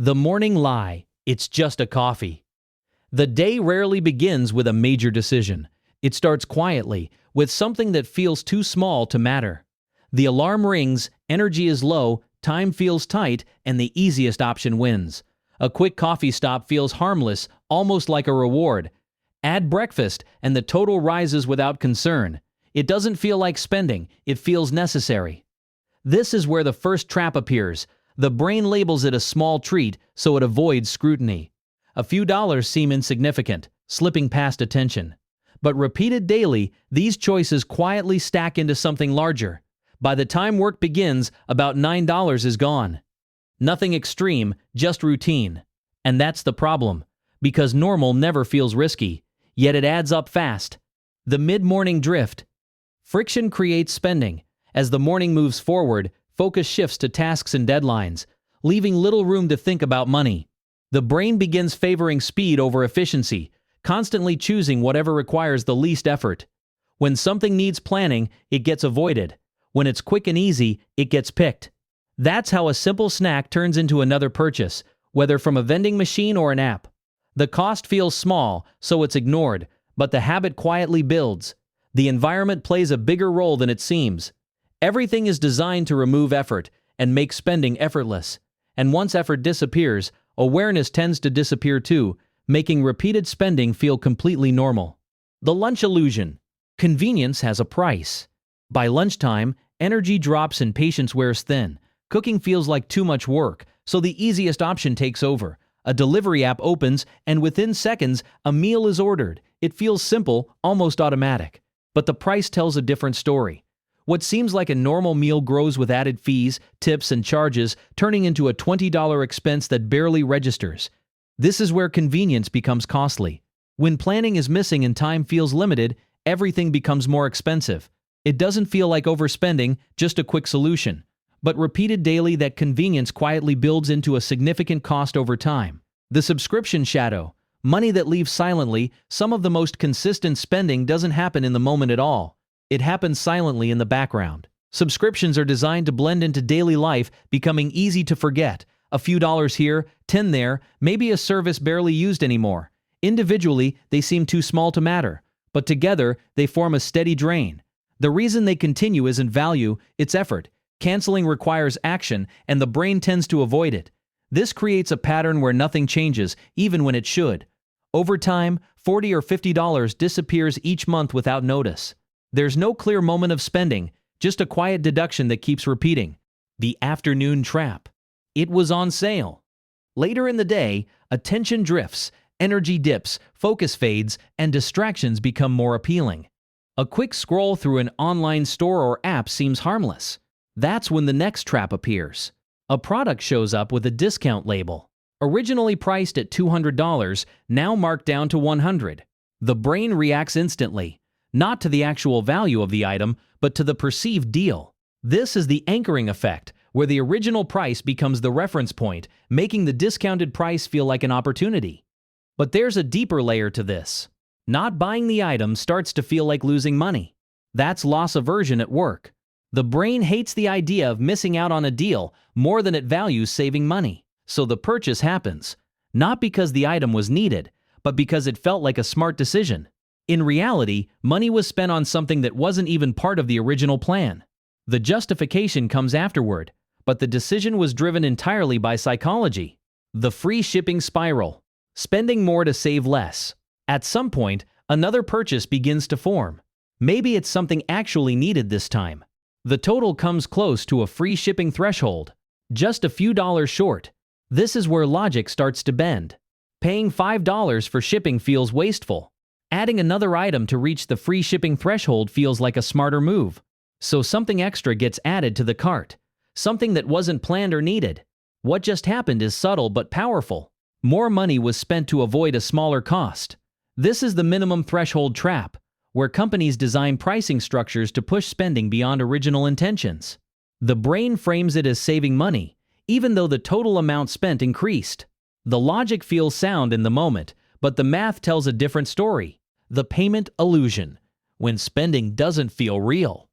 The morning lie, it's just a coffee. The day rarely begins with a major decision. It starts quietly, with something that feels too small to matter. The alarm rings, energy is low, time feels tight, and the easiest option wins. A quick coffee stop feels harmless, almost like a reward. Add breakfast, and the total rises without concern. It doesn't feel like spending, it feels necessary. This is where the first trap appears. The brain labels it a small treat, so it avoids scrutiny. A few dollars seem insignificant, slipping past attention. But repeated daily, these choices quietly stack into something larger. By the time work begins, about $9 is gone. Nothing extreme, just routine. And that's the problem, because normal never feels risky, yet it adds up fast. The mid-morning drift. Friction creates spending. As the morning moves forward, focus shifts to tasks and deadlines, leaving little room to think about money. The brain begins favoring speed over efficiency, constantly choosing whatever requires the least effort. When something needs planning, it gets avoided. When it's quick and easy, it gets picked. That's how a simple snack turns into another purchase, whether from a vending machine or an app. The cost feels small, so it's ignored, but the habit quietly builds. The environment plays a bigger role than it seems. Everything is designed to remove effort and make spending effortless. And once effort disappears, awareness tends to disappear too, making repeated spending feel completely normal. The lunch illusion. Convenience has a price. By lunchtime, energy drops and patience wears thin. Cooking feels like too much work, so the easiest option takes over. A delivery app opens, and within seconds, a meal is ordered. It feels simple, almost automatic. But the price tells a different story. What seems like a normal meal grows with added fees, tips, and charges, turning into a $20 expense that barely registers. This is where convenience becomes costly. When planning is missing and time feels limited, everything becomes more expensive. It doesn't feel like overspending, just a quick solution. But repeated daily, that convenience quietly builds into a significant cost over time. The subscription shadow. Money that leaves silently. Some of the most consistent spending doesn't happen in the moment at all. It happens silently in the background. Subscriptions are designed to blend into daily life, becoming easy to forget. A few dollars here, 10 there, maybe a service barely used anymore. Individually, they seem too small to matter, but together, they form a steady drain. The reason they continue isn't value, it's effort. Canceling requires action, and the brain tends to avoid it. This creates a pattern where nothing changes, even when it should. Over time, $40 or $50 disappears each month without notice. There's no clear moment of spending, just a quiet deduction that keeps repeating. The afternoon trap. It was on sale. Later in the day, attention drifts, energy dips, focus fades, and distractions become more appealing. A quick scroll through an online store or app seems harmless. That's when the next trap appears. A product shows up with a discount label. Originally priced at $200, now marked down to $100. The brain reacts instantly. Not to the actual value of the item, but to the perceived deal. This is the anchoring effect, where the original price becomes the reference point, making the discounted price feel like an opportunity. But there's a deeper layer to this. Not buying the item starts to feel like losing money. That's loss aversion at work. The brain hates the idea of missing out on a deal more than it values saving money. So the purchase happens, not because the item was needed, but because it felt like a smart decision. In reality, money was spent on something that wasn't even part of the original plan. The justification comes afterward, but the decision was driven entirely by psychology. The free shipping spiral. Spending more to save less. At some point, another purchase begins to form. Maybe it's something actually needed this time. The total comes close to a free shipping threshold, just a few dollars short. This is where logic starts to bend. Paying $5 for shipping feels wasteful. Adding another item to reach the free shipping threshold feels like a smarter move. So something extra gets added to the cart. Something that wasn't planned or needed. What just happened is subtle but powerful. More money was spent to avoid a smaller cost. This is the minimum threshold trap, where companies design pricing structures to push spending beyond original intentions. The brain frames it as saving money, even though the total amount spent increased. The logic feels sound in the moment, but the math tells a different story. The payment illusion, when spending doesn't feel real.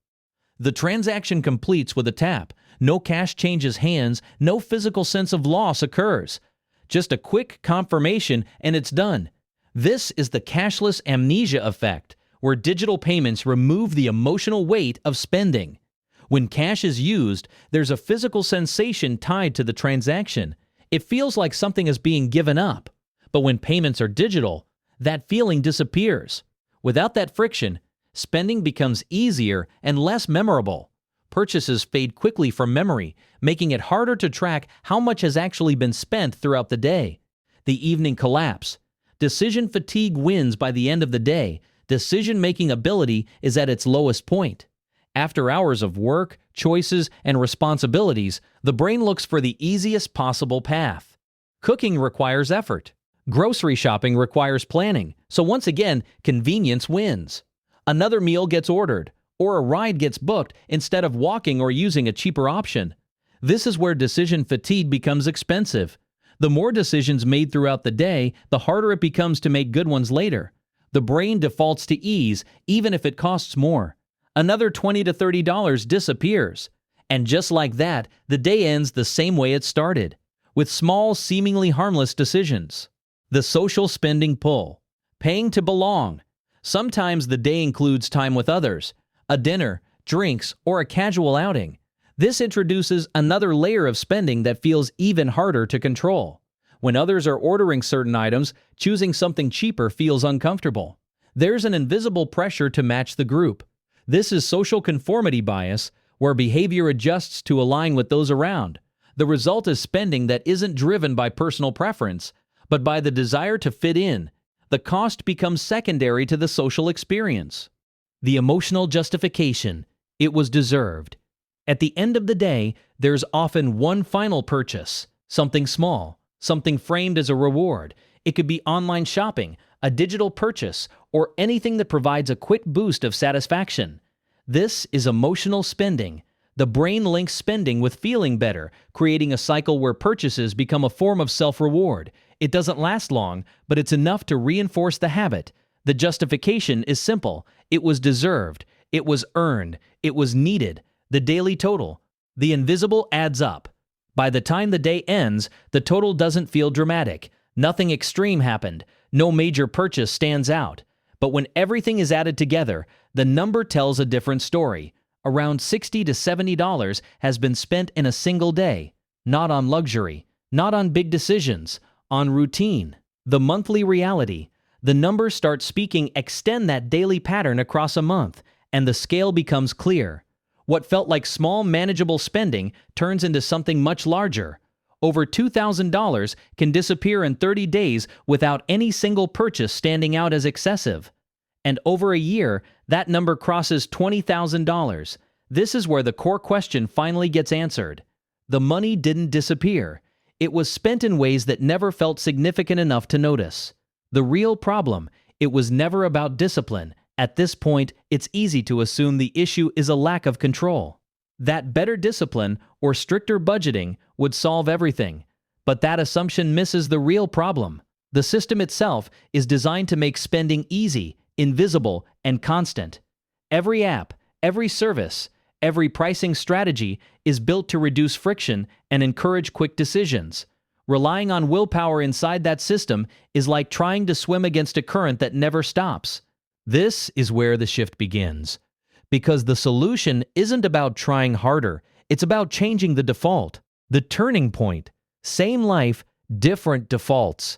The transaction completes with a tap. No cash changes hands, no physical sense of loss occurs. Just a quick confirmation and it's done. This is the cashless amnesia effect, where digital payments remove the emotional weight of spending. When cash is used, there's a physical sensation tied to the transaction. It feels like something is being given up. But when payments are digital, that feeling disappears. Without that friction, spending becomes easier and less memorable. Purchases fade quickly from memory, making it harder to track how much has actually been spent throughout the day. The evening collapse. Decision fatigue wins by the end of the day. Decision-making ability is at its lowest point. After hours of work, choices, and responsibilities, the brain looks for the easiest possible path. Cooking requires effort. Grocery shopping requires planning, so once again, convenience wins. Another meal gets ordered, or a ride gets booked instead of walking or using a cheaper option. This is where decision fatigue becomes expensive. The more decisions made throughout the day, the harder it becomes to make good ones later. The brain defaults to ease, even if it costs more. Another $20 to $30 disappears. And just like that, the day ends the same way it started, with small, seemingly harmless decisions. The social spending pull. Paying to belong. Sometimes the day includes time with others, a dinner, drinks, or a casual outing. This introduces another layer of spending that feels even harder to control. When others are ordering certain items, choosing something cheaper feels uncomfortable. There's an invisible pressure to match the group. This is social conformity bias, where behavior adjusts to align with those around. The result is spending that isn't driven by personal preference, but by the desire to fit in. The cost becomes secondary to the social experience. The emotional justification. It was deserved. At the end of the day, there's often one final purchase, something small, something framed as a reward. It could be online shopping, a digital purchase, or anything that provides a quick boost of satisfaction. This is emotional spending. The brain links spending with feeling better, creating a cycle where purchases become a form of self-reward. It doesn't last long, but it's enough to reinforce the habit. The justification is simple. It was deserved. It was earned. It was needed. The daily total. The invisible adds up. By the time the day ends, the total doesn't feel dramatic. Nothing extreme happened. No major purchase stands out. But when everything is added together, the number tells a different story. Around $60 to $70 has been spent in a single day. Not on luxury. Not on big decisions. On routine. The monthly reality. The numbers start speaking, extend that daily pattern across a month, and the scale becomes clear. What felt like small, manageable spending turns into something much larger. Over $2,000 can disappear in 30 days without any single purchase standing out as excessive. And over a year, that number crosses $20,000. This is where the core question finally gets answered. The money didn't disappear. It was spent in ways that never felt significant enough to notice. The real problem, it was never about discipline. At this point, it's easy to assume the issue is a lack of control. That better discipline or stricter budgeting would solve everything. But that assumption misses the real problem. The system itself is designed to make spending easy, invisible, and constant. Every app, every service, every pricing strategy is built to reduce friction and encourage quick decisions. Relying on willpower inside that system is like trying to swim against a current that never stops. This is where the shift begins. Because the solution isn't about trying harder, it's about changing the default. The turning point. Same life, different defaults.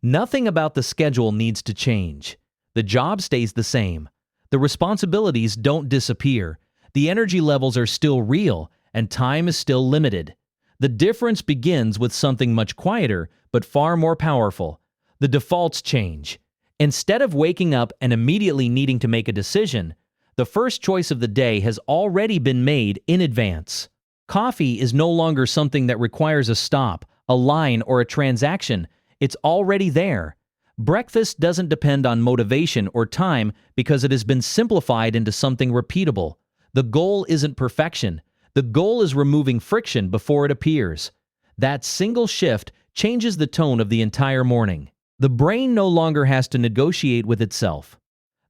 Nothing about the schedule needs to change. The job stays the same. The responsibilities don't disappear. The energy levels are still real, and time is still limited. The difference begins with something much quieter, but far more powerful. The defaults change. Instead of waking up and immediately needing to make a decision, the first choice of the day has already been made in advance. Coffee is no longer something that requires a stop, a line, or a transaction. It's already there. Breakfast doesn't depend on motivation or time because it has been simplified into something repeatable. The goal isn't perfection. The goal is removing friction before it appears. That single shift changes the tone of the entire morning. The brain no longer has to negotiate with itself.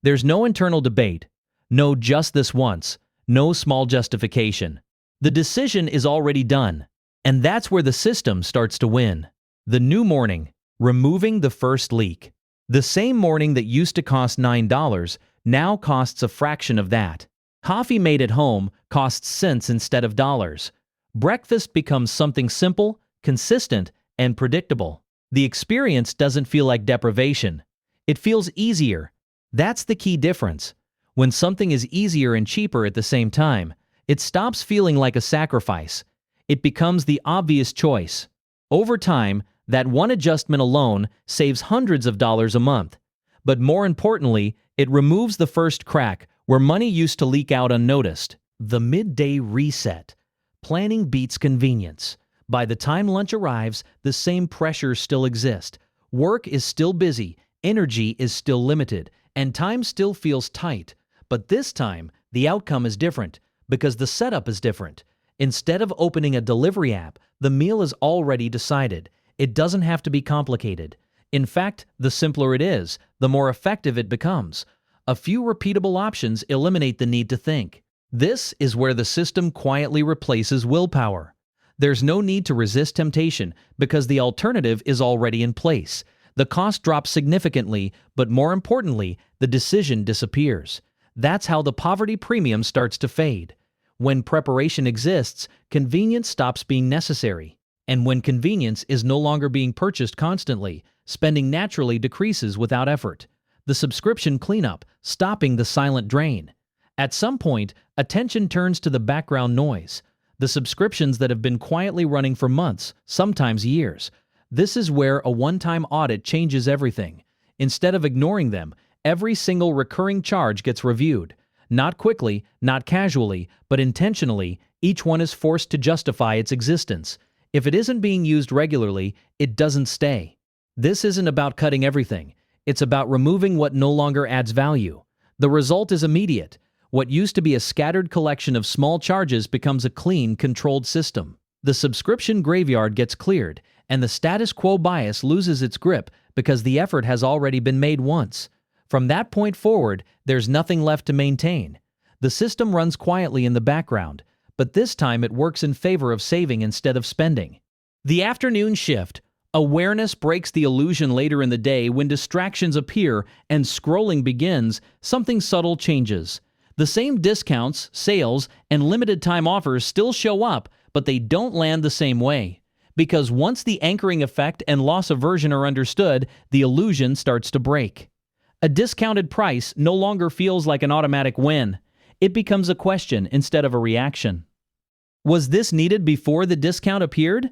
There's no internal debate, no just this once, no small justification. The decision is already done, and that's where the system starts to win. The new morning, removing the first leak. The same morning that used to cost $9 now costs a fraction of that. Coffee made at home costs cents instead of dollars. Breakfast becomes something simple, consistent, and predictable. The experience doesn't feel like deprivation. It feels easier. That's the key difference. When something is easier and cheaper at the same time, it stops feeling like a sacrifice. It becomes the obvious choice. Over time, that one adjustment alone saves hundreds of dollars a month. But more importantly, it removes the first crack where money used to leak out unnoticed. The midday reset. Planning beats convenience. By the time lunch arrives, the same pressures still exist. Work is still busy, energy is still limited, and time still feels tight. But this time, the outcome is different because the setup is different. Instead of opening a delivery app, the meal is already decided. It doesn't have to be complicated. In fact, the simpler it is, the more effective it becomes. A few repeatable options eliminate the need to think. This is where the system quietly replaces willpower. There's no need to resist temptation because the alternative is already in place. The cost drops significantly, but more importantly, the decision disappears. That's how the poverty premium starts to fade. When preparation exists, convenience stops being necessary. And when convenience is no longer being purchased constantly, spending naturally decreases without effort. The subscription cleanup, stopping the silent drain. At some point, attention turns to the background noise. The subscriptions that have been quietly running for months, sometimes years. This is where a one-time audit changes everything. Instead of ignoring them, every single recurring charge gets reviewed. Not quickly, not casually, but intentionally, each one is forced to justify its existence. If it isn't being used regularly, it doesn't stay. This isn't about cutting everything. It's about removing what no longer adds value. The result is immediate. What used to be a scattered collection of small charges becomes a clean, controlled system. The subscription graveyard gets cleared, and the status quo bias loses its grip because the effort has already been made once. From that point forward, there's nothing left to maintain. The system runs quietly in the background, but this time it works in favor of saving instead of spending. The afternoon shift. Awareness breaks the illusion later in the day when distractions appear and scrolling begins, something subtle changes. The same discounts, sales, and limited time offers still show up, but they don't land the same way. Because once the anchoring effect and loss aversion are understood, the illusion starts to break. A discounted price no longer feels like an automatic win. It becomes a question instead of a reaction. Was this needed before the discount appeared?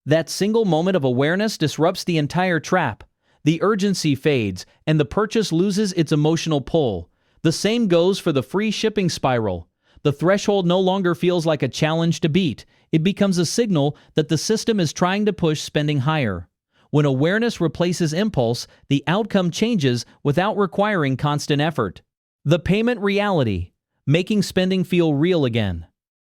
That single moment of awareness disrupts the entire trap. The urgency fades, and the purchase loses its emotional pull. The same goes for the free shipping spiral. The threshold no longer feels like a challenge to beat. It becomes a signal that the system is trying to push spending higher. When awareness replaces impulse, the outcome changes without requiring constant effort. The payment reality, making spending feel real again.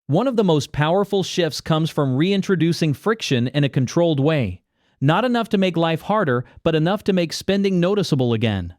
One of the most powerful shifts comes from reintroducing friction in a controlled way. Not enough to make life harder, but enough to make spending noticeable again.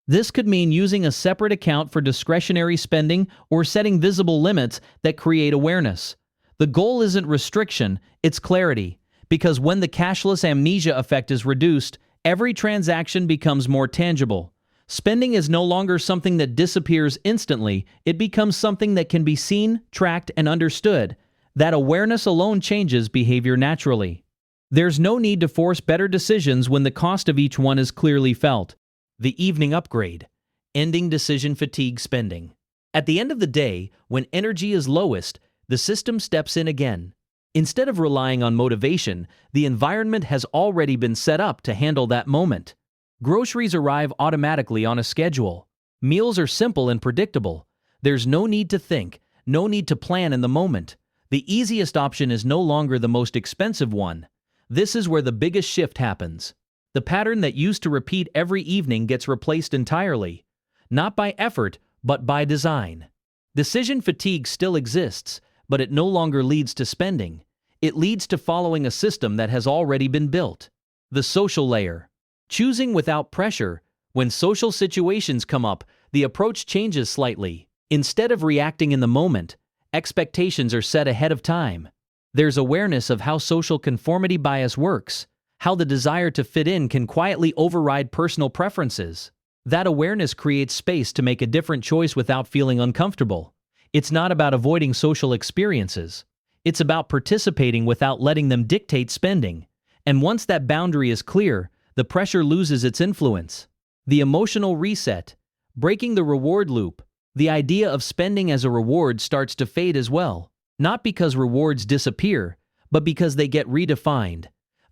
This could mean using a separate account for discretionary spending or setting visible limits that create awareness. The goal isn't restriction, it's clarity. Because when the cashless amnesia effect is reduced, every transaction becomes more tangible. Spending is no longer something that disappears instantly, it becomes something that can be seen, tracked, and understood. That awareness alone changes behavior naturally. There's no need to force better decisions when the cost of each one is clearly felt. The evening upgrade, ending decision fatigue spending. At the end of the day, when energy is lowest, the system steps in again. Instead of relying on motivation, the environment has already been set up to handle that moment. Groceries arrive automatically on a schedule. Meals are simple and predictable. There's no need to think, no need to plan in the moment. The easiest option is no longer the most expensive one. This is where the biggest shift happens. The pattern that used to repeat every evening gets replaced entirely. Not by effort, but by design. Decision fatigue still exists, but it no longer leads to spending. It leads to following a system that has already been built. The social layer. Choosing without pressure. When social situations come up, the approach changes slightly. Instead of reacting in the moment, expectations are set ahead of time. There's awareness of how social conformity bias works, how the desire to fit in can quietly override personal preferences. That awareness creates space to make a different choice without feeling uncomfortable. It's not about avoiding social experiences. It's about participating without letting them dictate spending. And once that boundary is clear, the pressure loses its influence. The emotional reset, breaking the reward loop, the idea of spending as a reward starts to fade as well. Not because rewards disappear, but because they get redefined.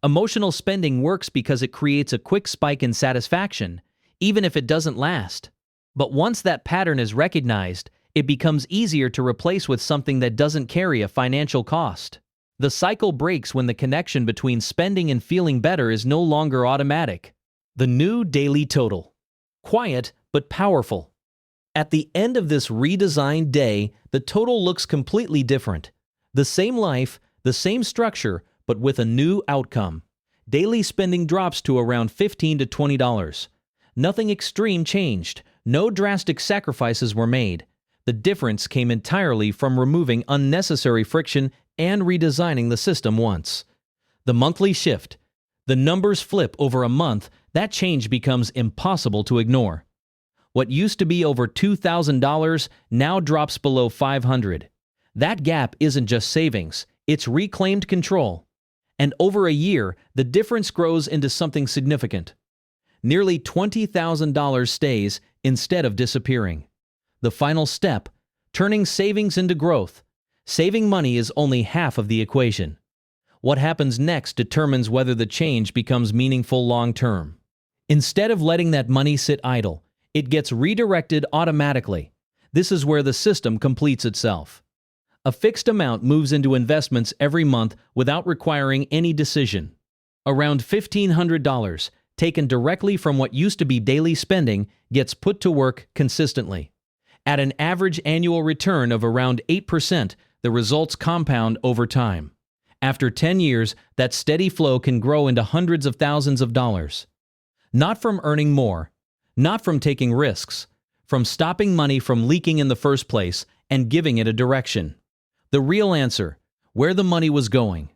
Emotional spending works because it creates a quick spike in satisfaction, even if it doesn't last. But once that pattern is recognized, it becomes easier to replace with something that doesn't carry a financial cost. The cycle breaks when the connection between spending and feeling better is no longer automatic. The new daily total. Quiet but powerful. At the end of this redesigned day, the total looks completely different. The same life, the same structure, but with a new outcome. Daily spending drops to around $15 to $20. Nothing extreme changed. No drastic sacrifices were made. The difference came entirely from removing unnecessary friction and redesigning the system once. The monthly shift. The numbers flip over a month. That change becomes impossible to ignore. What used to be over $2,000 now drops below $500. That gap isn't just savings, it's reclaimed control. And over a year, the difference grows into something significant. Nearly $20,000 stays instead of disappearing. The final step, turning savings into growth. Saving money is only half of the equation. What happens next determines whether the change becomes meaningful long-term. Instead of letting that money sit idle, it gets redirected automatically. This is where the system completes itself. A fixed amount moves into investments every month without requiring any decision. Around $1,500, taken directly from what used to be daily spending, gets put to work consistently. At an average annual return of around 8%, the results compound over time. After 10 years, that steady flow can grow into hundreds of thousands of dollars. Not from earning more, not from taking risks, from stopping money from leaking in the first place and giving it a direction. The real answer, where the money was going.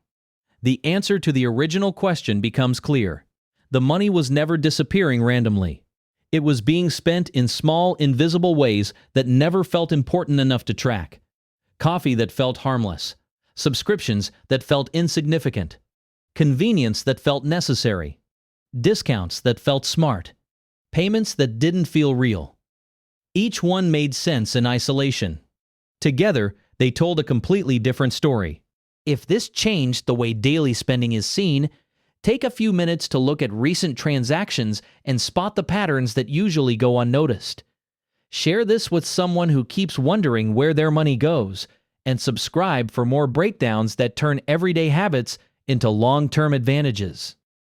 The answer to the original question becomes clear. The money was never disappearing randomly. It was being spent in small, invisible ways that never felt important enough to track. Coffee that felt harmless. Subscriptions that felt insignificant. Convenience that felt necessary. Discounts that felt smart. Payments that didn't feel real. Each one made sense in isolation. Together, they told a completely different story. If this changed the way daily spending is seen, take a few minutes to look at recent transactions and spot the patterns that usually go unnoticed. Share this with someone who keeps wondering where their money goes, and subscribe for more breakdowns that turn everyday habits into long-term advantages.